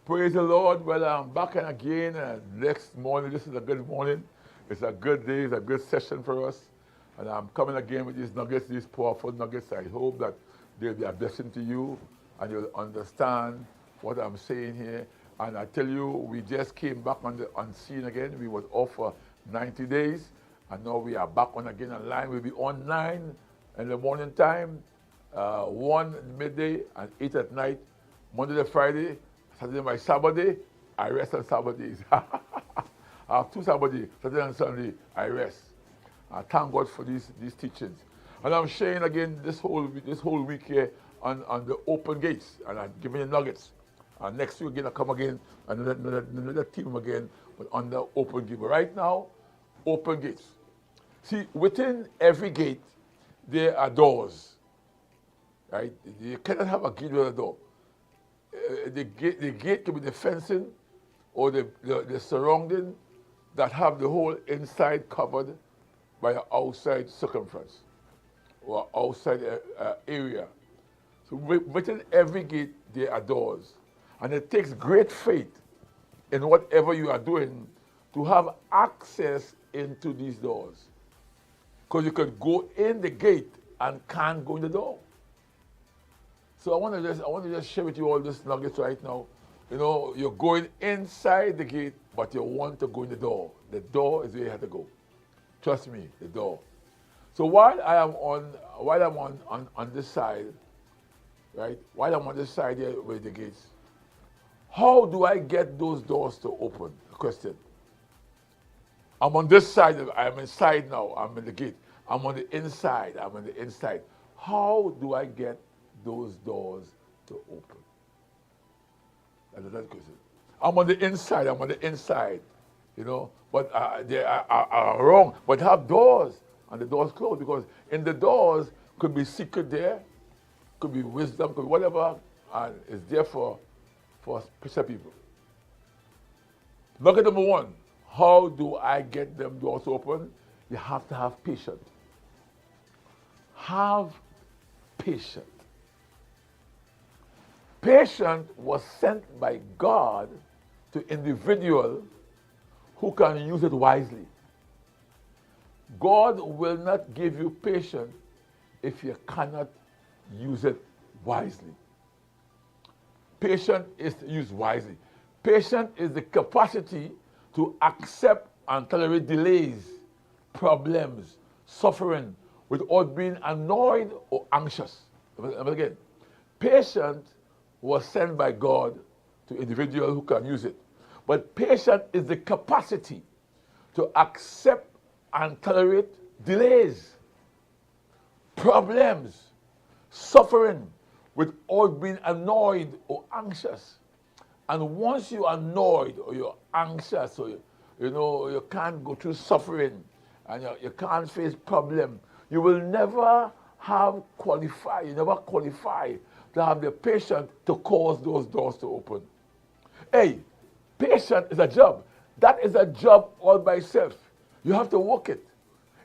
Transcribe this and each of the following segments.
Praise the Lord. Well, I'm back and again. Next morning, this is a good morning. It's a good day. It's a good session for us. And I'm coming again with these nuggets, these powerful nuggets. I hope that they'll be a blessing to you and you'll understand what I'm saying here. And I tell you, we just came back on scene again. We was off for 90 days. And now we are back on again online. We'll be on 9 in the morning time, 1 midday, and 8 at night, Monday to Friday. Saturday, my Sabbath day, I rest on Sabbath days. I have 2 Sabbath days, Saturday and Sunday, I rest. I thank God for these teachings. And I'm sharing again this whole week here on the open gates, and I'm giving you nuggets. And next week again, I come again, another team again on the open gate. But right now, open gates. See, within every gate, there are doors. Right? You cannot have a gate without a door. The gate can be the fencing or the surrounding that have the whole inside covered by an outside circumference or outside area. So within every gate there are doors. And it takes great faith in whatever you are doing to have access into these doors. Because you could go in the gate and can't go in the door. So I want to just share with you all these nuggets right now. You know, you're going inside the gate, but you want to go in the door. The door is where you have to go. Trust me, the door. So while I'm on this side, right? While I'm on this side here with the gates, how do I get those doors to open? Question. I'm on this side. I'm inside now. I'm in the gate. I'm on the inside. I'm on the inside. How do I get those doors to open? That's the question. I'm on the inside. I'm on the inside. You know, but they are wrong. But have doors, and the doors closed, because in the doors could be secret there, could be wisdom, could be whatever, and it's there for special people. Look at number 1. How do I get them doors open? You have to have patience. Have patience. Patience was sent by God to individuals who can use it wisely. God will not give you patience if you cannot use it wisely. Patience is used wisely. Patience is the capacity to accept and tolerate delays, problems, suffering without being annoyed or anxious. Again, patience was sent by God to individuals who can use it. But patience is the capacity to accept and tolerate delays, problems, suffering without being annoyed or anxious. And once you're annoyed or you're anxious or you can't go through suffering and you can't face problem, you will never qualify to have the patience to cause those doors to open. Hey, patience is a job. That is a job all by itself. You have to work it.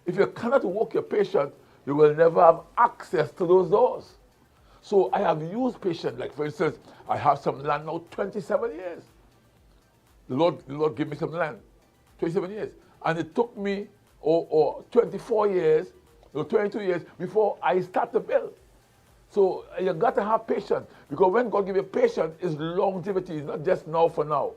If you cannot work your patience, you will never have access to those doors. So I have used patience. Like for instance, I have some land now 27 years. The Lord gave me some land, 27 years. And it took me 24 years, 22 years before I start to build. So you got to have patience, because when God gives you patience, it's longevity. It's not just now for now.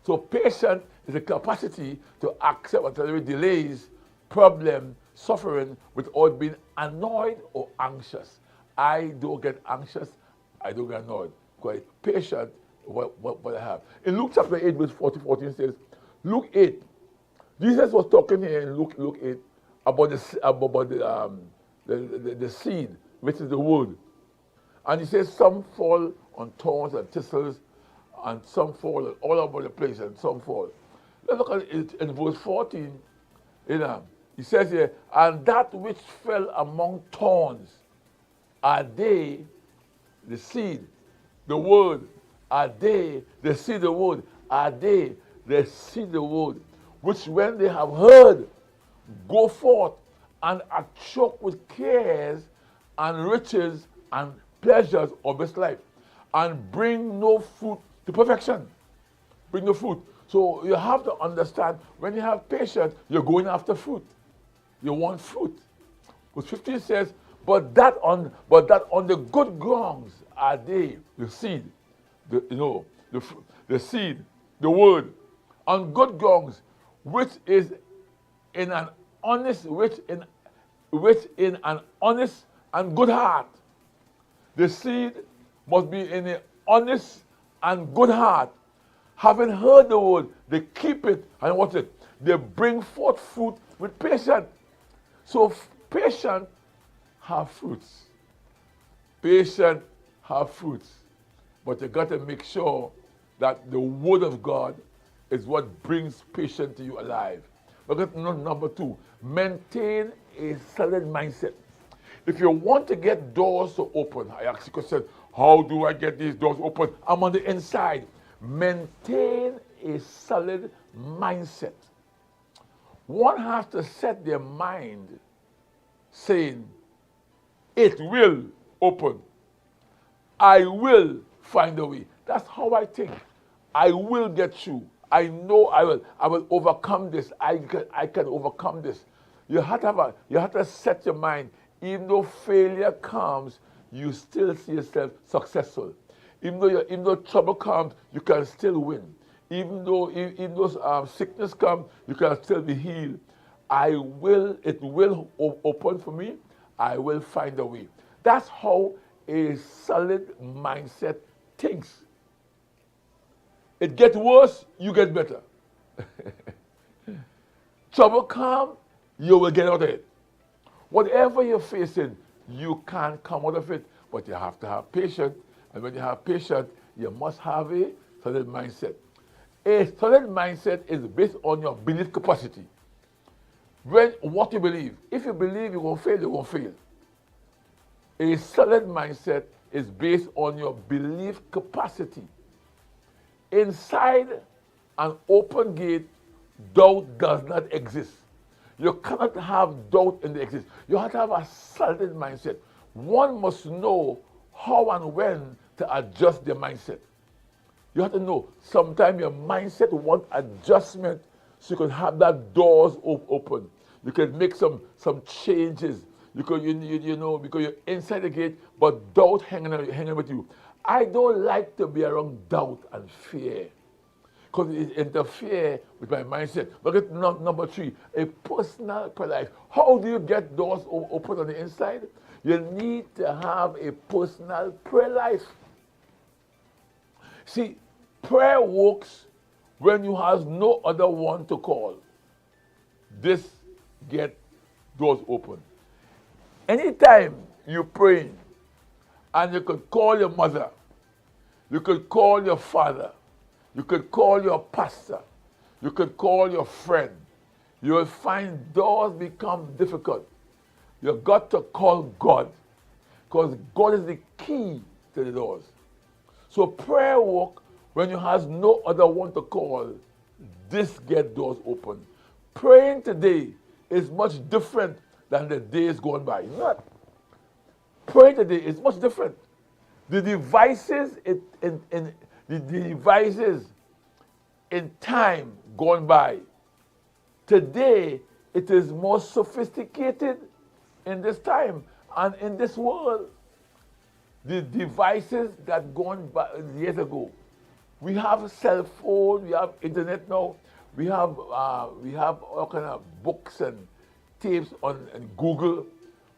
So patience is the capacity to accept and tolerate delays, problems, suffering without being annoyed or anxious. I don't get anxious. I don't get annoyed. Because patient, what I have. In Luke chapter 8, verse 14 says, Luke 8. Jesus was talking here in Luke 8 about the seed, which is the word. And he says some fall on thorns and thistles, and some fall all over the place, and some fall. Let's look at it in verse 14. He says here, and that which fell among thorns are they, the seed, the word, are they, the seed, the word, are they, the seed, the word, which when they have heard, go forth and are choked with cares and riches and pleasures of this life, and bring no fruit to perfection. Bring the fruit. So you have to understand, when you have patience, you're going after fruit. You want fruit. Verse 15 says, but that on the good grounds are they, the seed, the seed, the word, on good grounds, which is in an honest, which in an honest and good heart. The seed must be in an honest and good heart. Having heard the word, they keep it, and what's it? They bring forth fruit with patience. So patient have fruits. Patient have fruits. But you got to make sure that the word of God is what brings patience to you alive. Because number 2, maintain a solid mindset. If you want to get doors to open, I ask you a question, how do I get these doors open? I'm on the inside. Maintain a solid mindset. One has to set their mind saying, it will open. I will find a way. That's how I think. I will get through. I know I will. I will overcome this. I can overcome this. You have to set your mind. Even though failure comes, you still see yourself successful. Even though trouble comes, you can still win. Even though sickness comes, you can still be healed. It will open for me. I will find a way. That's how a solid mindset thinks. It gets worse, you get better. Trouble comes, you will get out of it. Whatever you're facing, you can't come out of it, but you have to have patience. And when you have patience, you must have a solid mindset. A solid mindset is based on your belief capacity. What you believe. If you believe you're going to fail, you're going to fail. A solid mindset is based on your belief capacity. Inside an open gate, doubt does not exist. You cannot have doubt in the exist. You have to have a solid mindset. One must know how and when to adjust their mindset. You have to know sometimes your mindset wants adjustment so you can have that doors open. You can make some changes. Because because you're inside the gate, but doubt hanging with you. I don't like to be around doubt and fear, because it interferes with my mindset. Look at number 3, a personal prayer life. How do you get doors open on the inside? You need to have a personal prayer life. See, prayer works when you have no other one to call. This get doors open. Anytime you're praying, and you could call your mother, you could call your father, you could call your pastor, you could call your friend, you will find doors become difficult. You've got to call God, because God is the key to the doors. So prayer work when you have no other one to call. This get doors open. Praying today is much different than the days gone by. It's not. Praying today is much different. The devices in time gone by. Today it is more sophisticated in this time and in this world. The devices that gone by years ago. We have cell phone, we have internet now, we have all kind of books and tapes on Google.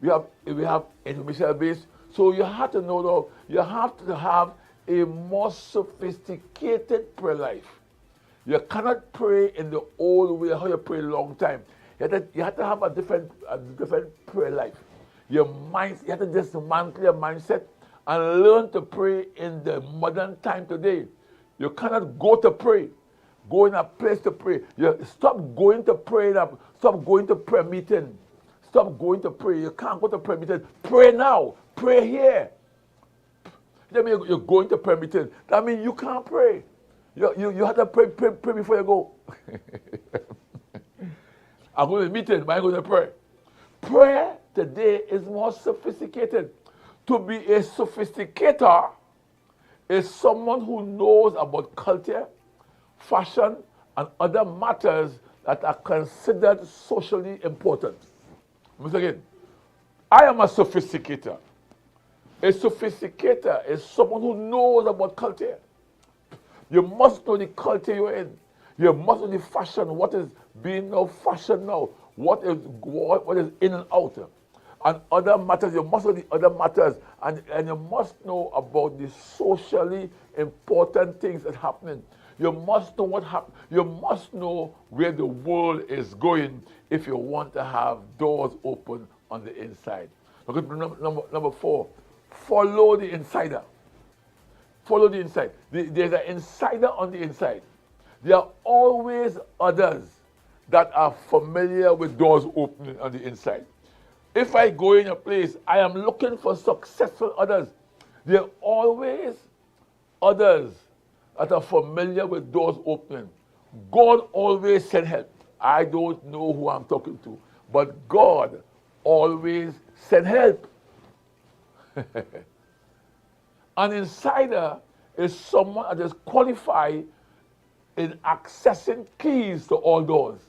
We have information base. So you have to know though, you have to have a more sophisticated prayer life. You cannot pray in the old way how you pray a long time. You have to have a different prayer life. You have to dismantle your mindset and learn to pray in the modern time today. You cannot go to pray. Go in a place to pray. You stop going to pray. Stop going to prayer meeting. Stop going to pray. You can't go to prayer meeting. Pray now. Pray here. That means you're going to prayer meeting. That means you can't pray. You have to pray before you go. I'm going to meeting, but I'm going to pray. Prayer today is more sophisticated. To be a sophisticator is someone who knows about culture, fashion, and other matters that are considered socially important. Once again, I am a sophisticator. A sophisticator is someone who knows about culture. You must know the culture you're in. You must know the fashion, what is being now fashion now, what is in and out. And other matters, you must know the other matters, and you must know about the socially important things that are happening. You must know what happened. You must know where the world is going if you want to have doors open on the inside. Look at number 4. Follow the insider. Follow the inside. There's an insider on the inside. There are always others that are familiar with doors opening on the inside. If I go in a place, I am looking for successful others. There are always others that are familiar with doors opening. God always sends help. I don't know who I'm talking to, but God always sends help. An insider is someone that is qualified in accessing keys to all doors.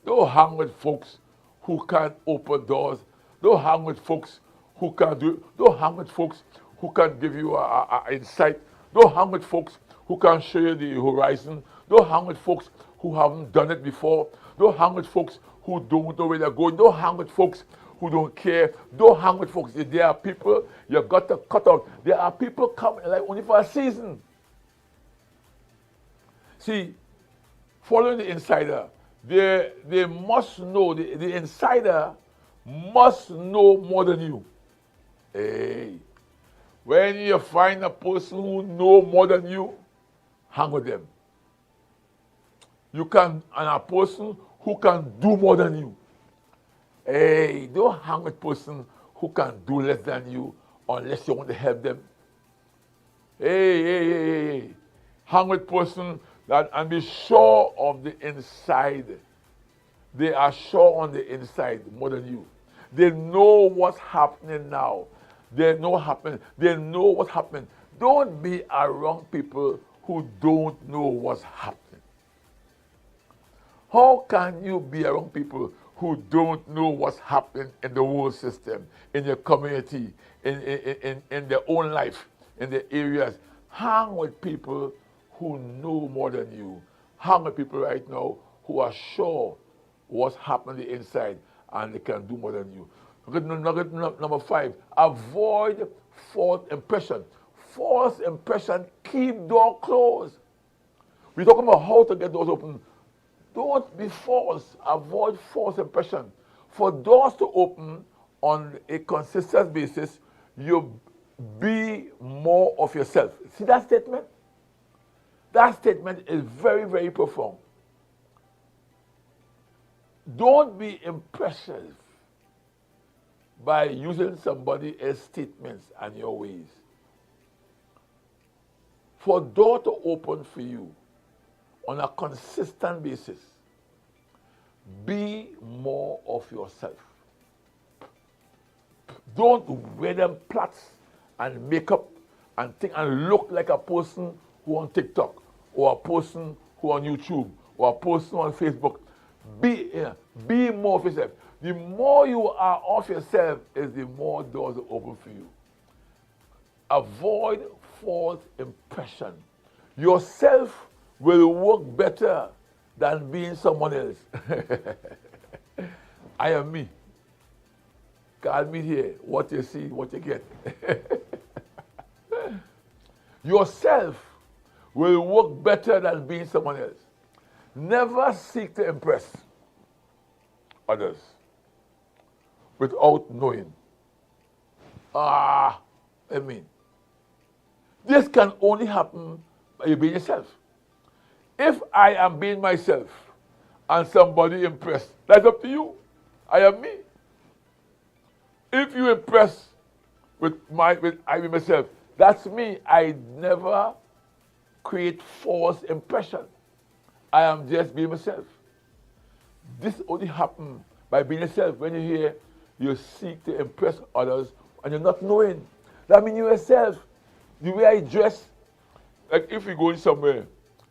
Don't hang with folks who can't open doors. Don't hang with folks who can't do it. Don't hang with folks who can give you an insight. Don't hang with folks who can show you the horizon. Don't hang with folks who haven't done it before. Don't hang with folks who don't know where they're going. Don't hang with folks who don't care. Don't hang with folks. There are people you've got to cut out. There are people coming like only for a season. See, following the insider, they must know, the insider must know more than you. Hey, when you find a person who knows more than you, hang with them. You can, and a person who can do more than you. Hey, don't hang with a person who can do less than you unless you want to help them. Hey. Hang with a person that and be sure of the inside. They are sure on the inside more than you. They know what's happening now. They know what's happening. Don't be around people who don't know what's happening. How can you be around people who don't know what's happening in the world system, in your community, in their own life, in their areas? Hang with people who know more than you. Hang with people right now who are sure what's happening inside and they can do more than you. Number 5, avoid false impression. False impression keep door closed. We're talking about how to get doors open. Don't be false. Avoid false impression. For doors to open on a consistent basis, you be more of yourself. See that statement? That statement is very, very profound. Don't be impressive by using somebody else's statements and your ways. For a door to open for you on a consistent basis, be more of yourself. Don't wear them plaits and makeup and think and look like a person who on TikTok or a person who on YouTube or a person on Facebook. Be more of yourself. The more you are of yourself is the more doors are open for you. Avoid false impression. Yourself will work better than being someone else. I am me. God me here. What you see, what you get. Yourself will work better than being someone else. Never seek to impress others without knowing. This can only happen by you being yourself. If I am being myself and somebody impressed, that's up to you. I am me. If you impress with I be myself, that's me. I never create false impression. I am just being myself. This only happens by being yourself. When you're here, you seek to impress others and you're not knowing. That means you yourself, The way I dress, like if we go in somewhere,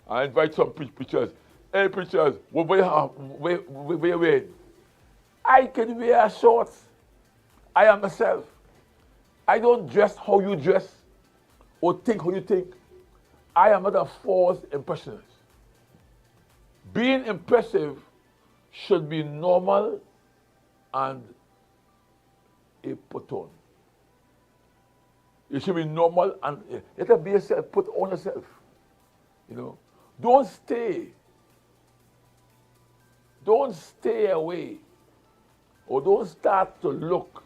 I invite some preachers. Hey preachers, what where you wearing? I can wear shorts. I am myself. I don't dress how you dress or think how you think. I am not a false impressionist. Being impressive should be normal and a put on. It should be normal and let it be yourself, put on yourself. You know. Don't stay away or don't start to look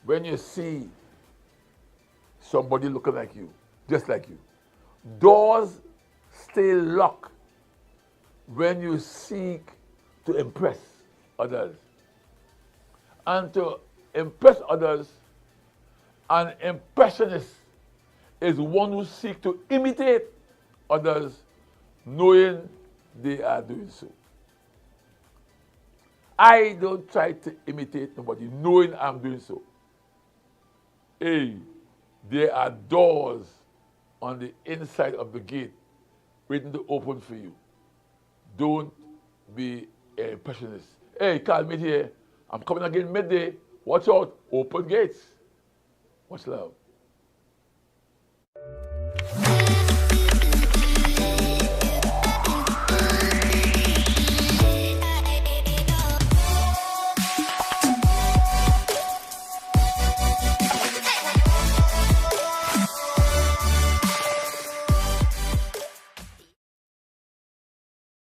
when you see somebody looking like you, just like you. Doors stay locked when you seek to impress others. And to impress others, an impressionist is one who seeks to imitate others, knowing they are doing so. I don't try to imitate nobody, knowing I'm doing so. Hey, there are doors on the inside of the gate waiting to open for you. Don't be an impressionist. Hey, call me here. I'm coming again midday. Watch out. Open gates. Much love.